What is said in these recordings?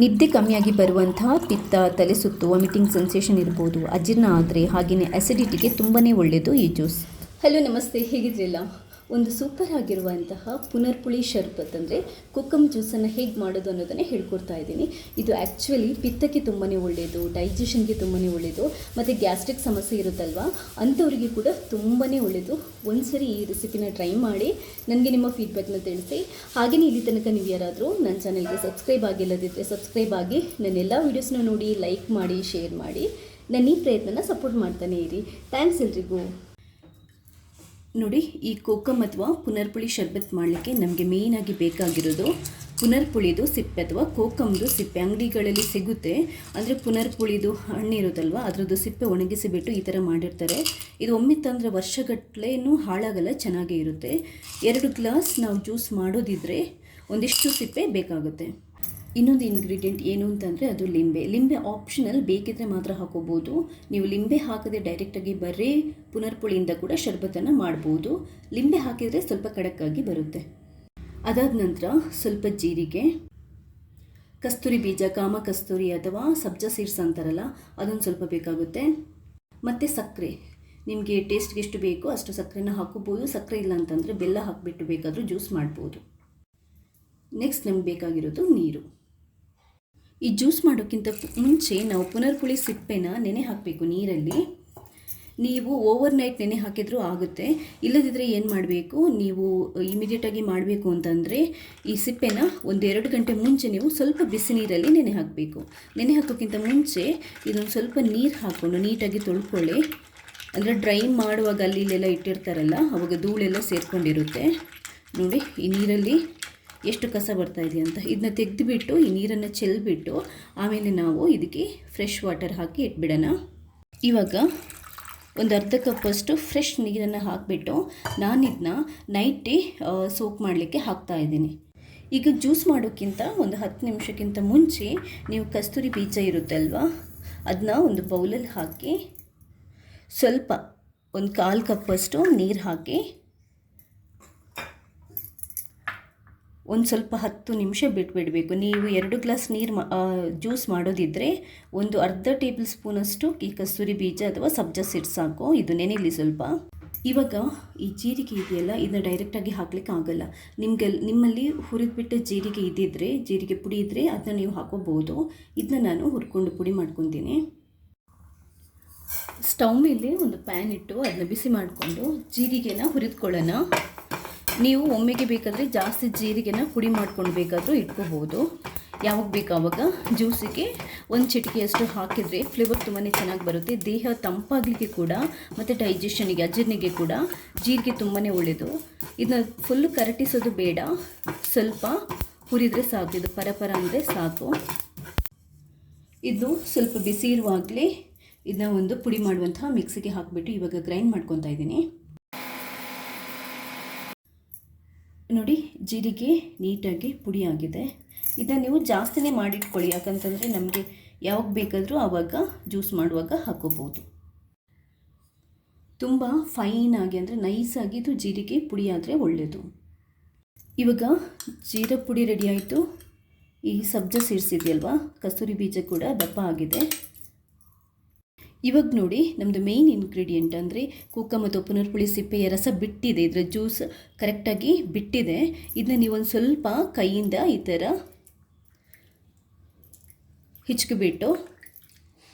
ನಿದ್ದೆ ಕಮ್ಮಿಯಾಗಿ ಬರುವಂತಹ ಪಿತ್ತ, ತಲೆ ಸುತ್ತು, ವಾಮಿಟಿಂಗ್ ಸೆನ್ಸೇಷನ್ ಇರ್ಬೋದು, ಅಜೀರ್ಣ ಆದರೆ ಹಾಗೆಯೇ ಅಸಿಡಿಟಿಗೆ ತುಂಬಾ ಒಳ್ಳೆಯದು ಈ ಜ್ಯೂಸ್. ಹಲೋ ನಮಸ್ತೆ, ಹೇಗಿದ್ರಿಲ್ಲ? ಒಂದು ಸೂಪರ್ ಆಗಿರುವಂತಹ ಪುನರ್ಪುಳಿ ಶರ್ಬತ್ ಅಂದರೆ ಕೊಕ್ಕಮ್ ಜ್ಯೂಸನ್ನು ಹೇಗೆ ಮಾಡೋದು ಅನ್ನೋದನ್ನೇ ಹೇಳ್ಕೊಡ್ತಾ ಇದ್ದೀನಿ. ಇದು ಆ್ಯಕ್ಚುಲಿ ಪಿತ್ತಕ್ಕೆ ತುಂಬಾ ಒಳ್ಳೆಯದು, ಡೈಜೆಷನ್ಗೆ ತುಂಬಾ ಒಳ್ಳೆಯದು, ಮತ್ತು ಗ್ಯಾಸ್ಟ್ರಿಕ್ ಸಮಸ್ಯೆ ಇರುತ್ತಲ್ವ ಅಂಥವರಿಗೆ ಕೂಡ ತುಂಬಾ ಒಳ್ಳೆಯದು. ಒಂದ್ಸರಿ ಈ ರೆಸಿಪಿನ ಟ್ರೈ ಮಾಡಿ ನನಗೆ ನಿಮ್ಮ ಫೀಡ್ಬ್ಯಾಕ್ನ ತಿಳಿಸಿ. ಹಾಗೆಯೇ ಇಲ್ಲಿ ತನಕ ನೀವು ಯಾರಾದರೂ ನನ್ನ ಚಾನಲ್ಗೆ ಸಬ್ಸ್ಕ್ರೈಬ್ ಆಗಿಲ್ಲದಿದ್ದರೆ ಸಬ್ಸ್ಕ್ರೈಬ್ ಆಗಿ ನನ್ನೆಲ್ಲ ವೀಡಿಯೋಸ್ನ ನೋಡಿ, ಲೈಕ್ ಮಾಡಿ, ಶೇರ್ ಮಾಡಿ, ನನ್ನ ಈ ಪ್ರಯತ್ನನ ಸಪೋರ್ಟ್ ಮಾಡ್ತಾನೆ ಇರಿ. ಥ್ಯಾಂಕ್ಸ್ ಎಲ್ರಿಗೂ. ನೋಡಿ, ಈ ಕೋಕಮ್ ಅಥವಾ ಪುನರ್ಪುಳಿ ಶರ್ಬತ್ ಮಾಡಲಿಕ್ಕೆ ನಮಗೆ ಮೇಯ್ನಾಗಿ ಬೇಕಾಗಿರೋದು ಪುನರ್ಪುಳಿದು ಸಿಪ್ಪೆ ಅಥವಾ ಕೋಕಮ್ದು ಸಿಪ್ಪೆ. ಅಂಗಡಿಗಳಲ್ಲಿ ಸಿಗುತ್ತೆ. ಅಂದರೆ ಪುನರ್ಪುಳಿದು ಹಣ್ಣು ಇರುತ್ತಲ್ವ, ಅದರದ್ದು ಸಿಪ್ಪೆ ಒಣಗಿಸಿಬಿಟ್ಟು ಈ ಥರ ಮಾಡಿರ್ತಾರೆ. ಇದು ಒಮ್ಮೆ ತಂದರೆ ವರ್ಷಗಟ್ಟಲೆನೂ ಹಾಳಾಗಲ್ಲ, ಚೆನ್ನಾಗೇ ಇರುತ್ತೆ. 2 ಗ್ಲಾಸ್ ನಾವು ಜ್ಯೂಸ್ ಮಾಡೋದಿದ್ದರೆ ಒಂದಿಷ್ಟು ಸಿಪ್ಪೆ ಬೇಕಾಗುತ್ತೆ. ಇನ್ನೊಂದು ಇಂಗ್ರೀಡಿಯೆಂಟ್ ಏನು ಅಂತಂದರೆ ಅದು ಲಿಂಬೆ. ಲಿಂಬೆ ಆಪ್ಷನಲ್, ಬೇಕಿದ್ರೆ ಮಾತ್ರ ಹಾಕೋಬೋದು. ನೀವು ಲಿಂಬೆ ಹಾಕದೆ ಡೈರೆಕ್ಟಾಗಿ ಬರೀ ಪುನರ್ಪುಳಿಯಿಂದ ಕೂಡ ಶರ್ಬತ್ತನ್ನು ಮಾಡ್ಬೋದು. ಲಿಂಬೆ ಹಾಕಿದರೆ ಸ್ವಲ್ಪ ಕಡಕ್ಕಾಗಿ ಬರುತ್ತೆ. ಅದಾದ ನಂತರ ಸ್ವಲ್ಪ ಜೀರಿಗೆ, ಕಸ್ತೂರಿ ಬೀಜ, ಕಾಮ ಕಸ್ತೂರಿ ಅಥವಾ ಸಬ್ಜಾ ಸೀಡ್ಸ್ ಅಂತಾರಲ್ಲ, ಅದೊಂದು ಸ್ವಲ್ಪ ಬೇಕಾಗುತ್ತೆ. ಮತ್ತು ಸಕ್ಕರೆ, ನಿಮಗೆ ಟೇಸ್ಟ್ಗೆ ಎಷ್ಟು ಬೇಕೋ ಅಷ್ಟು ಸಕ್ಕರೆನ ಹಾಕೋಬೋದು. ಸಕ್ಕರೆ ಇಲ್ಲ ಅಂತಂದರೆ ಬೆಲ್ಲ ಹಾಕಿಬಿಟ್ಟು ಬೇಕಾದರೂ ಜ್ಯೂಸ್ ಮಾಡ್ಬೋದು. ನೆಕ್ಸ್ಟ್ ನಮ್ಗೆ ಬೇಕಾಗಿರೋದು ನೀರು. ಈ ಜ್ಯೂಸ್ ಮಾಡೋಕ್ಕಿಂತ ಮುಂಚೆ ನಾವು ಪುನರ್ಪುಳಿ ಸಿಪ್ಪೆನ ನೆನೆ ಹಾಕಬೇಕು ನೀರಲ್ಲಿ. ನೀವು ಓವರ್ ನೈಟ್ ನೆನೆ ಹಾಕಿದರೂ ಆಗುತ್ತೆ. ಇಲ್ಲದಿದ್ದರೆ ಏನು ಮಾಡಬೇಕು, ನೀವು ಇಮಿಡಿಯೇಟಾಗಿ ಮಾಡಬೇಕು ಅಂತಂದರೆ ಈ ಸಿಪ್ಪೆನ 1-2 ಗಂಟೆ ಮುಂಚೆ ನೀವು ಸ್ವಲ್ಪ ಬಿಸಿ ನೀರಲ್ಲಿ ನೆನೆ ಹಾಕಬೇಕು. ನೆನೆ ಹಾಕೋಕ್ಕಿಂತ ಮುಂಚೆ ಇದೊಂದು ಸ್ವಲ್ಪ ನೀರು ಹಾಕ್ಕೊಂಡು ನೀಟಾಗಿ ತೊಳ್ಕೊಳ್ಳಿ. ಅಂದರೆ ಡ್ರೈ ಮಾಡುವಾಗ ಅಲ್ಲಿ ಇಲ್ಲೆಲ್ಲ ಇಟ್ಟಿರ್ತಾರಲ್ಲ, ಅವಾಗ ಧೂಳೆಲ್ಲ ಸೇರಿಕೊಂಡಿರುತ್ತೆ. ನೋಡಿ, ಈ ನೀರಲ್ಲಿ ಎಷ್ಟು ಕಸ ಬರ್ತಾ ಇದೆ ಅಂತ. ಇದನ್ನ ತೆಗೆದುಬಿಟ್ಟು ಈ ನೀರನ್ನು ಚೆಲ್ಬಿಟ್ಟು ಆಮೇಲೆ ನಾವು ಇದಕ್ಕೆ ಫ್ರೆಶ್ ವಾಟರ್ ಹಾಕಿ ಇಟ್ಬಿಡೋಣ. ಇವಾಗ ಒಂದು ಅರ್ಧ ಕಪ್ಪಷ್ಟು ಫ್ರೆಶ್ ನೀರನ್ನು ಹಾಕಿಬಿಟ್ಟು ನಾನು ಇದನ್ನ ನೈಟೇ ಸೋಕ್ ಮಾಡಲಿಕ್ಕೆ ಹಾಕ್ತಾಯಿದ್ದೀನಿ. ಈಗ ಜ್ಯೂಸ್ ಮಾಡೋಕ್ಕಿಂತ ಒಂದು 10 ನಿಮಿಷಕ್ಕಿಂತ ಮುಂಚೆ ನೀವು ಕಸ್ತೂರಿ ಬೀಜ ಇರುತ್ತಲ್ವ, ಅದನ್ನ ಒಂದು ಬೌಲಲ್ಲಿ ಹಾಕಿ ಸ್ವಲ್ಪ ಒಂದು 1/4 ಕಪ್ಪಷ್ಟು ನೀರು ಹಾಕಿ ಒಂದು ಸ್ವಲ್ಪ 10 ನಿಮಿಷ ಬಿಟ್ಬಿಡಬೇಕು. ನೀವು 2 ಗ್ಲಾಸ್ ನೀರು ಜ್ಯೂಸ್ ಮಾಡೋದಿದ್ದರೆ ಒಂದು ಅರ್ಧ ಟೇಬಲ್ ಸ್ಪೂನಷ್ಟು ಈ ಕಸ್ತೂರಿ ಬೀಜ ಅಥವಾ ಸಬ್ಜಾ ಸೀಡ್ಸ್ ಸಾಕು. ಇದು ನೆನೆಯಲಿ ಸ್ವಲ್ಪ. ಇವಾಗ ಈ ಜೀರಿಗೆ ಇದೆಯಲ್ಲ, ಇದನ್ನ ಡೈರೆಕ್ಟಾಗಿ ಹಾಕ್ಲಿಕ್ಕೆ ಆಗಲ್ಲ. ನಿಮ್ಮಲ್ಲಿ ಹುರಿದ್ಬಿಟ್ಟ ಜೀರಿಗೆ ಇದ್ದಿದ್ರೆ, ಜೀರಿಗೆ ಪುಡಿ ಇದ್ದರೆ ಅದನ್ನ ನೀವು ಹಾಕೋಬೋದು. ಇದನ್ನ ನಾನು ಹುರ್ಕೊಂಡು ಪುಡಿ ಮಾಡ್ಕೊತೀನಿ. ಸ್ಟವ್ ಮೇಲೆ ಒಂದು ಪ್ಯಾನ್ ಇಟ್ಟು ಅದನ್ನ ಬಿಸಿ ಮಾಡಿಕೊಂಡು ಜೀರಿಗೆನ ಹುರಿದ್ಕೊಳ್ಳೋಣ. ನೀವು ಒಮ್ಮೆಗೆ ಬೇಕಾದರೆ ಜಾಸ್ತಿ ಜೀರಿಗೆನ ಪುಡಿ ಮಾಡ್ಕೊಂಡು ಬೇಕಾದರೂ ಇಟ್ಕೋಬೋದು. ಯಾವಾಗ ಬೇಕು ಆವಾಗ ಜ್ಯೂಸಿಗೆ ಒಂದು ಚಿಟಿಕೆಯಷ್ಟು ಹಾಕಿದರೆ ಫ್ಲೇವರ್ ತುಂಬಾ ಚೆನ್ನಾಗಿ ಬರುತ್ತೆ. ದೇಹ ತಂಪಾಗಲಿಕ್ಕೆ ಕೂಡ ಮತ್ತು ಡೈಜೆಷನಿಗೆ, ಅಜೀರ್ಣಿಗೆ ಕೂಡ ಜೀರಿಗೆ ತುಂಬಾ ಒಳ್ಳೆಯದು. ಇದನ್ನ ಫುಲ್ಲು ಕರಟಿಸೋದು ಬೇಡ, ಸ್ವಲ್ಪ ಹುರಿದರೆ ಸಾಕು. ಇದು ಪರಪರ ಅಂದರೆ ಸಾಕು. ಇದು ಸ್ವಲ್ಪ ಬಿಸಿ ಇರುವಾಗಲೇ ಇದನ್ನ ಒಂದು ಪುಡಿ ಮಾಡುವಂತಹ ಮಿಕ್ಸಿಗೆ ಹಾಕಿಬಿಟ್ಟು ಇವಾಗ ಗ್ರೈಂಡ್ ಮಾಡ್ಕೊತಾ ಇದ್ದೀನಿ. ನೋಡಿ, ಜೀರಿಗೆ ನೀಟಾಗಿ ಪುಡಿ ಆಗಿದೆ. ಇದನ್ನು ನೀವು ಜಾಸ್ತಿನೇ ಮಾಡಿಟ್ಕೊಳ್ಳಿ, ಯಾಕಂತಂದರೆ ನಮಗೆ ಯಾವಾಗ ಬೇಕಾದರೂ ಆವಾಗ ಜ್ಯೂಸ್ ಮಾಡುವಾಗ ಹಾಕೋಬೋದು. ತುಂಬ ಫೈನಾಗಿ ಅಂದರೆ ನೈಸಾಗಿ ಇದು ಜೀರಿಗೆ ಪುಡಿ ಆದರೆ ಒಳ್ಳೆಯದು. ಇವಾಗ ಜೀರಿಗೆ ಪುಡಿ ರೆಡಿ ಆಯಿತು. ಈ ಸಬ್ಜಾ ಸೀಡ್ಸ್ ಇದೆಯಲ್ವಾ, ಕಸ್ತೂರಿ ಬೀಜ ಕೂಡ ದಪ್ಪ ಆಗಿದೆ. ಇವಾಗ ನೋಡಿ, ನಮ್ಮದು ಮೇಯ್ನ್ ಇಂಗ್ರೀಡಿಯೆಂಟ್ ಅಂದರೆ ಕೋಕಮ್ ಮತ್ತು ಪುನರ್ಪುಳಿ ಸಿಪ್ಪೆಯ ರಸ ಬಿಟ್ಟಿದೆ, ಇದರ ಜ್ಯೂಸ್ ಕರೆಕ್ಟಾಗಿ ಬಿಟ್ಟಿದೆ. ಇದನ್ನ ನೀವೊಂದು ಸ್ವಲ್ಪ ಕೈಯಿಂದ ಈ ಥರ ಹಿಚ್ಕಿಬಿಟ್ಟು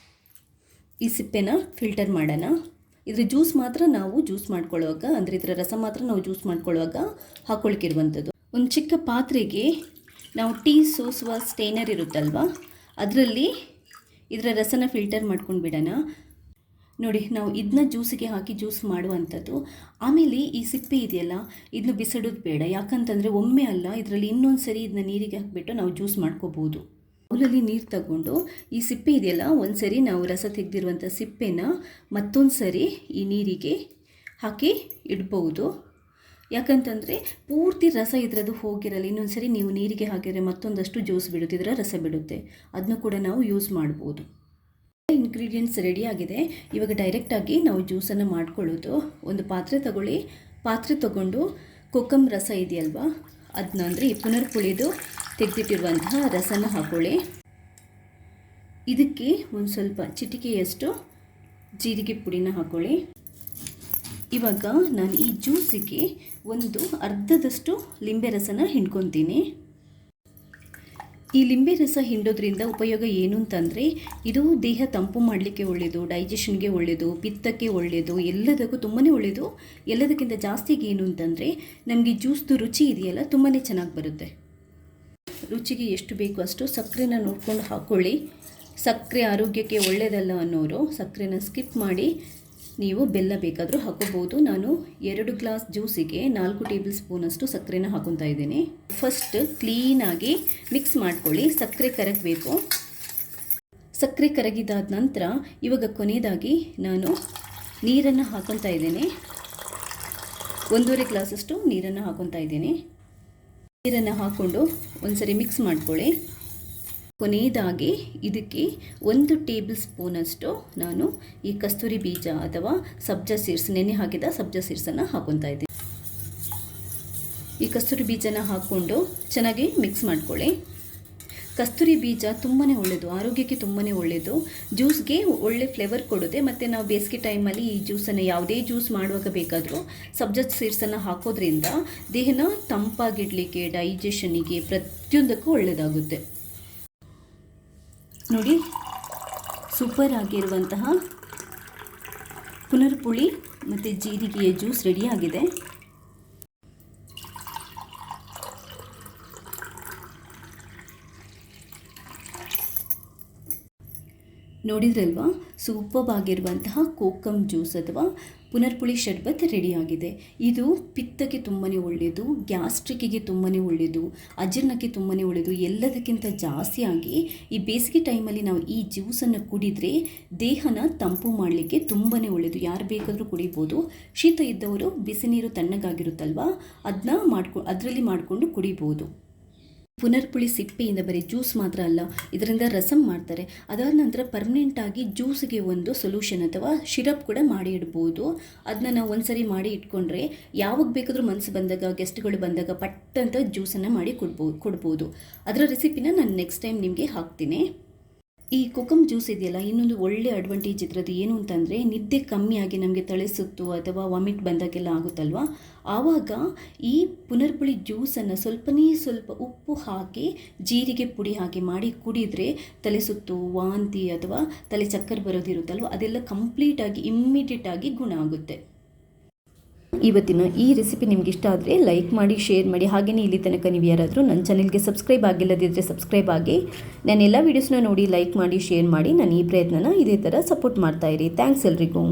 ಈ ಸಿಪ್ಪೆನ ಫಿಲ್ಟರ್ ಮಾಡೋಣ. ಇದರ ಜ್ಯೂಸ್ ಮಾತ್ರ ನಾವು ಜ್ಯೂಸ್ ಮಾಡ್ಕೊಳ್ಳುವಾಗ, ಅಂದರೆ ಇದರ ರಸ ಮಾತ್ರ ನಾವು ಜ್ಯೂಸ್ ಮಾಡ್ಕೊಳ್ಳುವಾಗ ಹಾಕ್ಕೊಳ್ಕಿರುವಂಥದ್ದು. ಒಂದು ಚಿಕ್ಕ ಪಾತ್ರೆಗೆ ನಾವು ಟೀ ಸೋಸುವ ಸ್ಟೇನರ್ ಇರುತ್ತಲ್ವ, ಅದರಲ್ಲಿ ಇದರ ರಸನ ಫಿಲ್ಟರ್ ಮಾಡ್ಕೊಂಡು ಬಿಡೋಣ. ನೋಡಿ, ನಾವು ಇದನ್ನ ಜ್ಯೂಸಿಗೆ ಹಾಕಿ ಜ್ಯೂಸ್ ಮಾಡುವಂಥದ್ದು. ಆಮೇಲೆ ಈ ಸಿಪ್ಪೆ ಇದೆಯಲ್ಲ, ಇದನ್ನ ಬಿಸಿಡೋದು ಬೇಡ. ಯಾಕಂತಂದರೆ ಒಮ್ಮೆ ಅಲ್ಲ, ಇದರಲ್ಲಿ ಇನ್ನೊಂದು ಸರಿ ಇದನ್ನ ನೀರಿಗೆ ಹಾಕಿಬಿಟ್ಟು ನಾವು ಜ್ಯೂಸ್ ಮಾಡ್ಕೋಬೋದು. ಬೌಲಲ್ಲಿ ನೀರು ತಗೊಂಡು ಈ ಸಿಪ್ಪೆ ಇದೆಯಲ್ಲ, ಒಂದು ಸರಿ ನಾವು ರಸ ತೆಗೆದಿರುವಂಥ ಸಿಪ್ಪೆನ ಮತ್ತೊಂದು ಸರಿ ಈ ನೀರಿಗೆ ಹಾಕಿ ಇಡ್ಬೋದು. ಯಾಕಂತಂದರೆ ಪೂರ್ತಿ ರಸ ಇದರದ್ದು ಹೋಗಿರಲ್ಲ. ಇನ್ನೊಂದು ಸರಿ ನೀವು ನೀರಿಗೆ ಹಾಕಿದರೆ ಮತ್ತೊಂದಷ್ಟು ಜ್ಯೂಸ್ ಬಿಡುತ್ತೆ, ಇದರ ರಸ ಬಿಡುತ್ತೆ. ಅದನ್ನು ಕೂಡ ನಾವು ಯೂಸ್ ಮಾಡ್ಬೋದು. ಇಂಗ್ರೀಡಿಯೆಂಟ್ಸ್ ರೆಡಿ ಆಗಿದೆ. ಇವಾಗ ಡೈರೆಕ್ಟಾಗಿ ನಾವು ಜ್ಯೂಸನ್ನು ಮಾಡ್ಕೊಳ್ಳೋದು. ಒಂದು ಪಾತ್ರೆ ತಗೊಳ್ಳಿ. ಪಾತ್ರೆ ತಗೊಂಡು ಕೊಕ್ಕಮ್ ರಸ ಇದೆಯಲ್ವಾ, ಅದನ್ನ ಅಂದರೆ ಈ ಪುನರ್ಪುಳಿದು ತೆಗೆದಿಟ್ಟಿರುವಂತಹ ರಸನ ಹಾಕೊಳ್ಳಿ. ಇದಕ್ಕೆ ಒಂದು ಸ್ವಲ್ಪ ಚಿಟಿಕೆಯಷ್ಟು ಜೀರಿಗೆ ಪುಡಿನ ಹಾಕ್ಕೊಳ್ಳಿ. ಇವಾಗ ನಾನು ಈ ಜ್ಯೂಸಿಗೆ ಒಂದು ಅರ್ಧದಷ್ಟು ಲಿಂಬೆ ರಸನ ಹಿಂಡ್ಕೊತೀನಿ. ಈ ಲಿಂಬೆ ರಸ ಹಿಂಡೋದ್ರಿಂದ ಉಪಯೋಗ ಏನು ಅಂತಂದರೆ ಇದು ದೇಹ ತಂಪು ಮಾಡಲಿಕ್ಕೆ ಒಳ್ಳೆಯದು, ಡೈಜೆಷನ್ಗೆ ಒಳ್ಳೆಯದು, ಪಿತ್ತಕ್ಕೆ ಒಳ್ಳೆಯದು, ಎಲ್ಲದಕ್ಕೂ ತುಂಬಾ ಒಳ್ಳೆಯದು. ಎಲ್ಲದಕ್ಕಿಂತ ಜಾಸ್ತಿಗೆ ಏನು ಅಂತಂದರೆ ನಮಗೆ ಜ್ಯೂಸ್ದು ರುಚಿ ಇದೆಯಲ್ಲ ತುಂಬಾ ಚೆನ್ನಾಗಿ ಬರುತ್ತೆ. ರುಚಿಗೆ ಎಷ್ಟು ಬೇಕೋ ಅಷ್ಟು ಸಕ್ಕರೆನ ನೋಡ್ಕೊಂಡು ಹಾಕ್ಕೊಳ್ಳಿ. ಸಕ್ಕರೆ ಆರೋಗ್ಯಕ್ಕೆ ಒಳ್ಳೆಯದಲ್ಲ ಅನ್ನೋರು ಸಕ್ಕರೆನ ಸ್ಕಿಪ್ ಮಾಡಿ ನೀವು ಬೆಲ್ಲ ಬೇಕಾದರೂ ಹಾಕೋಬೋದು. ನಾನು 2 ಗ್ಲಾಸ್ ಜ್ಯೂಸಿಗೆ 4 ಟೇಬಲ್ ಸ್ಪೂನಷ್ಟು ಸಕ್ಕರೆನ ಹಾಕೊತಾ ಇದ್ದೀನಿ. ಫಸ್ಟ್ ಕ್ಲೀನಾಗಿ ಮಿಕ್ಸ್ ಮಾಡ್ಕೊಳ್ಳಿ. ಸಕ್ಕರೆ ಕರಗಬೇಕು. ಸಕ್ಕರೆ ಕರಗಿದಾದ ನಂತರ ಇವಾಗ ಕೊನೆಯದಾಗಿ ನಾನು ನೀರನ್ನು ಹಾಕೊತಾ ಇದ್ದೀನಿ. 1.5 ಗ್ಲಾಸಷ್ಟು ನೀರನ್ನು ಹಾಕೊತಾ ಇದ್ದೀನಿ. ನೀರನ್ನು ಹಾಕ್ಕೊಂಡು ಒಂದ್ಸರಿ ಮಿಕ್ಸ್ ಮಾಡ್ಕೊಳ್ಳಿ. ಕೊನೆಯದಾಗಿ ಇದಕ್ಕೆ 1 ಟೇಬಲ್ ಸ್ಪೂನಷ್ಟು ನಾನು ಈ ಕಸ್ತೂರಿ ಬೀಜ ಅಥವಾ ಸಬ್ಜಾ ಸೀಡ್ಸ್, ನೆನೆ ಹಾಕಿದ ಸಬ್ಜಾ ಸೀಡ್ಸನ್ನು ಹಾಕೊತಾ ಇದ್ದೀನಿ. ಈ ಕಸ್ತೂರಿ ಬೀಜನ ಹಾಕ್ಕೊಂಡು ಚೆನ್ನಾಗಿ ಮಿಕ್ಸ್ ಮಾಡ್ಕೊಳ್ಳಿ. ಕಸ್ತೂರಿ ಬೀಜ ತುಂಬಾ ಒಳ್ಳೆಯದು, ಆರೋಗ್ಯಕ್ಕೆ ತುಂಬಾ ಒಳ್ಳೆಯದು. ಜ್ಯೂಸ್ಗೆ ಒಳ್ಳೆ ಫ್ಲೇವರ್ ಕೊಡುತ್ತೆ. ಮತ್ತು ನಾವು ಬೇಸಿಗೆ ಟೈಮಲ್ಲಿ ಈ ಜ್ಯೂಸನ್ನು ಯಾವುದೇ ಜ್ಯೂಸ್ ಮಾಡುವಾಗ ಬೇಕಾದರೂ ಸಬ್ಜಾ ಸೀಡ್ಸನ್ನು ಹಾಕೋದ್ರಿಂದ ದೇಹನ ತಂಪಾಗಿಡಲಿಕ್ಕೆ, ಡೈಜೆಷನಿಗೆ ಪ್ರತಿಯೊಂದಕ್ಕೂ ಒಳ್ಳೆಯದಾಗುತ್ತೆ. ನೋಡಿ, ಸೂಪರ್ ಆಗಿರುವಂತಹ ಪುನರ್ಪುಳಿ ಮತ್ತು ಜೀರಿಗೆಯ ಜ್ಯೂಸ್ ರೆಡಿಯಾಗಿದೆ. ನೋಡಿದ್ರಲ್ವಾ, ಸೂಪರ್ ಆಗಿರುವಂತಹ ಕೋಕಮ್ ಜ್ಯೂಸ್ ಅಥವಾ ಪುನರ್ಪುಳಿ ಶರ್ಬತ್ ರೆಡಿಯಾಗಿದೆ. ಇದು ಪಿತ್ತಕ್ಕೆ ತುಂಬಾ ಒಳ್ಳೆಯದು, ಗ್ಯಾಸ್ಟ್ರಿಕ್ಕಿಗೆ ತುಂಬಾ ಒಳ್ಳೆಯದು, ಅಜೀರ್ಣಕ್ಕೆ ತುಂಬಾ ಒಳ್ಳೆಯದು. ಎಲ್ಲದಕ್ಕಿಂತ ಜಾಸ್ತಿಯಾಗಿ ಈ ಬೇಸಿಗೆ ಟೈಮಲ್ಲಿ ನಾವು ಈ ಜ್ಯೂಸನ್ನು ಕುಡಿದರೆ ದೇಹನ ತಂಪು ಮಾಡಲಿಕ್ಕೆ ತುಂಬಾ ಒಳ್ಳೆಯದು. ಯಾರು ಬೇಕಾದರೂ ಕುಡಿಬೋದು. ಶೀತ ಇದ್ದವರು ಬಿಸಿ ನೀರು ತಣ್ಣಗಾಗಿರುತ್ತಲ್ವ, ಅದರಲ್ಲಿ ಮಾಡಿಕೊಂಡು ಕುಡಿಬೋದು. ಪುನರ್ಪುಳಿ ಸಿಪ್ಪೆಯಿಂದ ಬರೀ ಜ್ಯೂಸ್ ಮಾತ್ರ ಅಲ್ಲ, ಇದರಿಂದ ರಸಮ್ ಮಾಡ್ತಾರೆ. ಅದಾದ ನಂತರ ಪರ್ಮನೆಂಟಾಗಿ ಜ್ಯೂಸ್ಗೆ ಒಂದು ಸೊಲ್ಯೂಷನ್ ಅಥವಾ ಶಿರಪ್ ಕೂಡ ಮಾಡಿ ಇಡ್ಬೋದು. ಅದನ್ನ ನಾವು ಒಂದ್ಸರಿ ಮಾಡಿ ಇಟ್ಕೊಂಡ್ರೆ ಯಾವಾಗ ಬೇಕಾದರೂ ಮನಸ್ಸು ಬಂದಾಗ, ಗೆಸ್ಟ್ಗಳು ಬಂದಾಗ ಪಟ್ಟಂತ ಜ್ಯೂಸನ್ನು ಮಾಡಿ ಕೊಡ್ಬೋದು. ಅದರ ರೆಸಿಪಿನ ನಾನು ನೆಕ್ಸ್ಟ್ ಟೈಮ್ ನಿಮಗೆ ಹಾಕ್ತೀನಿ. ಈ ಕೋಕಮ್ ಜ್ಯೂಸ್ ಇದೆಯಲ್ಲ, ಇನ್ನೊಂದು ಒಳ್ಳೆ ಅಡ್ವಾಂಟೇಜ್ ಇದ್ರದ್ದು ಏನು ಅಂತಂದರೆ ನಿದ್ದೆ ಕಮ್ಮಿಯಾಗಿ ನಮಗೆ ತಲೆ ಸುತ್ತು ಅಥವಾ ವಾಮಿಟ್ ಬಂದಾಗೆಲ್ಲ ಆಗುತ್ತಲ್ವ, ಆವಾಗ ಈ ಪುನರ್ಪುಳಿ ಜ್ಯೂಸನ್ನು ಸ್ವಲ್ಪ ಉಪ್ಪು ಹಾಕಿ ಜೀರಿಗೆ ಪುಡಿ ಹಾಕಿ ಮಾಡಿ ಕುಡಿದರೆ ತಲೆ ಸುತ್ತು, ವಾಂತಿ ಅಥವಾ ತಲೆ ಚಕ್ಕರ್ ಬರೋದಿರುತ್ತಲ್ವ, ಅದೆಲ್ಲ ಕಂಪ್ಲೀಟಾಗಿ ಇಮ್ಮಿಡಿಯೇಟಾಗಿ ಗುಣ ಆಗುತ್ತೆ. ಇವತ್ತಿನ ಈ ರೆಸಿಪಿ ನಿಮ್ಗೆ ಇಷ್ಟ ಆದರೆ ಲೈಕ್ ಮಾಡಿ, ಶೇರ್ ಮಾಡಿ. ಹಾಗೆಯೇ ಇಲ್ಲಿ ತನಕ ನೀವು ಯಾರಾದರೂ ನನ್ನ ಚಾನೆಲ್ಗೆ ಸಬ್ಸ್ಕ್ರೈಬ್ ಆಗಿಲ್ಲದಿದ್ದರೆ ಸಬ್ಸ್ಕ್ರೈಬ್ ಆಗಿ. ನಾನು ಎಲ್ಲ ವೀಡಿಯೋಸ್ನ ನೋಡಿ ಲೈಕ್ ಮಾಡಿ, ಶೇರ್ ಮಾಡಿ. ನಾನು ಈ ಪ್ರಯತ್ನನ ಇದೇ ಥರ ಸಪೋರ್ಟ್ ಮಾಡ್ತಾಯಿರಿ. ಥ್ಯಾಂಕ್ಸ್ ಎಲ್ರಿಗೂ.